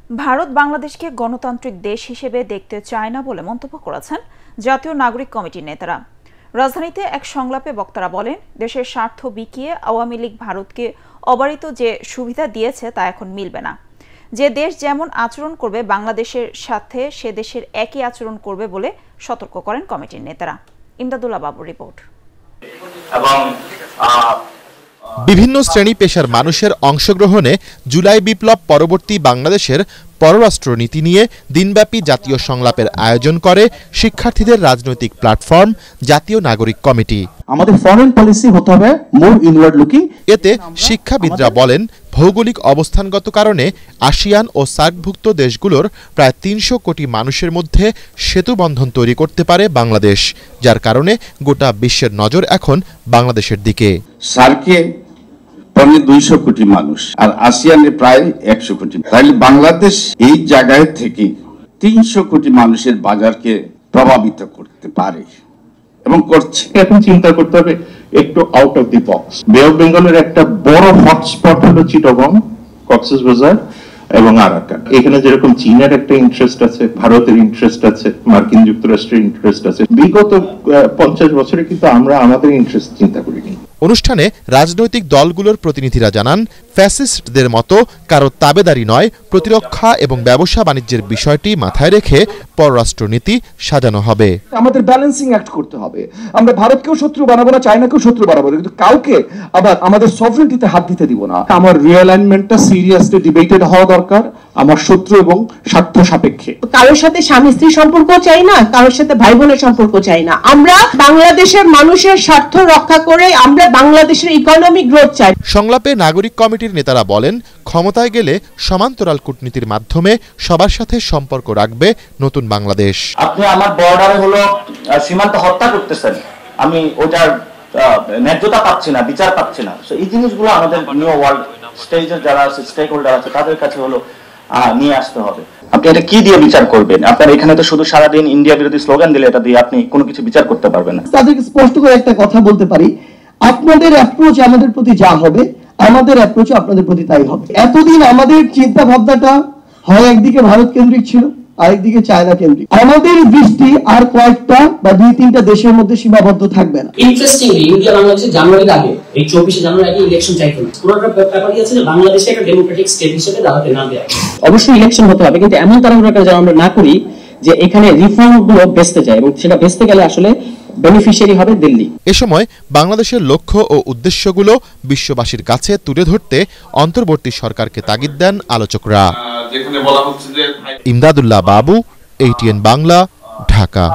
ভারত বাংলাদেশকে গণতান্ত্রিক দেশ হিসেবে দেখতে চায় না বলে মন্তব্য করেছেন জাতীয় নাগরিক কমিটির নেতারা। রাজধানীতে এক সংলাপে বক্তারা বলেন, দেশের স্বার্থ বিকিয়ে আওয়ামী লীগ ভারতকে অবারিত যে সুবিধা দিয়েছে তা এখন মিলবে না। যে দেশ যেমন আচরণ করবে বাংলাদেশের সাথে সে দেশের একই আচরণ করবে বলে সতর্ক করেন কমিটির নেতারা। ইমদাদুল্লাহ বাবুর রিপোর্ট। বিভিন্ন শ্রেণী পেশার মানুষের অংশগ্রহণে জুলাই বিপ্লব পরবর্তী বাংলাদেশের পররাষ্ট্রনীতি নিয়ে দিনব্যাপী জাতীয় সংলাপের আয়োজন করে শিক্ষার্থীদের রাজনৈতিক প্ল্যাটফর্ম জাতীয় নাগরিক কমিটি। আমাদের ফরেন পলিসি হতে হবে মোর ইনওয়ার্ড লুকিং। এতে শিক্ষাবিদরা বলেন, ভৌগোলিক অবস্থানগত কারণে আসিয়ান ও সার্কভুক্ত দেশগুলোর প্রায় ৩০০ কোটি মানুষের মধ্যে সেতুবন্ধন তৈরি করতে পারে বাংলাদেশ, যার কারণে গোটা বিশ্বের নজর এখন বাংলাদেশের দিকে। সার্কে প্রায় ২০০ কোটি মানুষ আর আসিয়ানে প্রায় ১০০ কোটি। তাহলে বাংলাদেশ এই জায়গায় থেকে ৩০০ কোটি মানুষের বাজারকে প্রভাবিত করতে পারে এবং করছে। এখন চিন্তা করতে হবে একটু আউট অফ দি বক্স। বে অফ বেঙ্গলের একটা বড় হটস্পট হলো চিটাগং, কক্সবাজার এবং আরাকান। এখানে যেরকম চীনের একটা ইন্টারেস্ট আছে, ভারতের ইন্টারেস্ট আছে, মার্কিন যুক্তরাষ্ট্রের ইন্টারেস্ট আছে। বিগত ৫০ বছরে কিন্তু আমরা আমাদের ইন্টারেস্ট চিন্তা করিনি। অনুষ্ঠানে রাজনৈতিক দলগুলোর প্রতিনিধিরা জানান, ফ্যাসিস্টদের মতো কারো তাবেদারি নয়, প্রতিরক্ষা এবং ব্যবসা বাণিজ্যের বিষয়টি মাথায় রেখে পররাষ্ট্রনীতি সাজানো হবে। আমাদের ব্যালেন্সিং অ্যাক্ট করতে হবে। আমরা ভারতকেও শত্রু বানাবো না, চায়নাকেও শত্রু বানাবো না, কিন্তু কাউকে আবার আমাদের সভরেন্টিতে হাত দিতে দিব না। আমার রিঅ্যালাইনমেন্টটা সিরিয়াসলি ডিবেটেড হওয়া দরকার, আমার শত্রু এবং স্বার্থ সাপেক্ষে। কারোর সাথে স্বামী স্ত্রী সম্পর্ক চাই না, কারোর সাথে ভাই বোনের সম্পর্ক চাই না। আমরা বাংলাদেশের মানুষের স্বার্থ রক্ষা করে আমরা বাংলাদেশের ইকোনমিক গ্রোথ চাই। সংলাপে নাগরিক কমিটির নেতারা বলেন, ক্ষমতায় গেলে সমান্তরাল কূটনীতির মাধ্যমে সবার সাথে সম্পর্ক রাখবে নতুন বাংলাদেশ। আপনি আমার বর্ডারে হলো সীমান্ত হত্যা করতেছেন, আমি ওটার ন্যায্যতা পাচ্ছি না, বিচার পাচ্ছি না। এই জিনিসগুলো আমাদের নিউ ওয়ার্ল্ড স্টেজের যারা আছে, স্টেক হোল্ডার আছে, তাদের কাছে হলো নিয়ে আসতে হবে। আপনি এটা কি দিয়ে বিচার করবেন? আপনার এখানে তো শুধু সারাদিন ইন্ডিয়া বিরোধী স্লোগান দিলে এটা দিয়ে আপনি কোনো কিছু বিচার করতে পারবেন না। তাদেরকে স্পষ্ট করে একটা কথা বলতে পারি, আপনাদের অ্যাপ্রোচ আমাদের প্রতি যা হবে, আমাদের অ্যাপ্রোচ আপনাদের প্রতি তাই হবে। এতদিন আমাদের চিন্তা ভাবনাটা হয় একদিকে ভারত কেন্দ্রিক ছিল, আরেকদিকে চায়না কেন্দ্রিক। আমাদের দৃষ্টি আর কয়েকটা বা ২-৩টা দেশের মধ্যে সীমাবদ্ধ থাকবে না। ইন্টারেস্টিংলি ইন্ডিয়া বাংলাদেশে জানুয়ারির আগে, এই ২৪শে জানুয়ারি আগে ইলেকশন চাইতো না। পুরোটা ব্যাপারই আছে যে বাংলাদেশে একটা ডেমোক্রেটিক স্টেট হিসেবে দাঁড়াতে না দেয়। অবশ্যই ইলেকশন হতে হবে, কিন্তু এমন তাড়াহুড়া করে যেন আমরা না করি যে এখানে রিফর্ম গুলো বেচতে যায়, এবং সেটা বেচতে গেলে আসলে বেনিফিশিয়ারি হবে দিল্লি। এ সময় বাংলাদেশের লক্ষ্য ও উদ্দেশ্যগুলো বিশ্ববাসীর কাছে তুলে ধরতে অন্তর্বর্তী সরকারকে তাগিদ দেন আলোচকরা। ইমদাদুল্লাহ বাবু, ATN বাংলা, ঢাকা।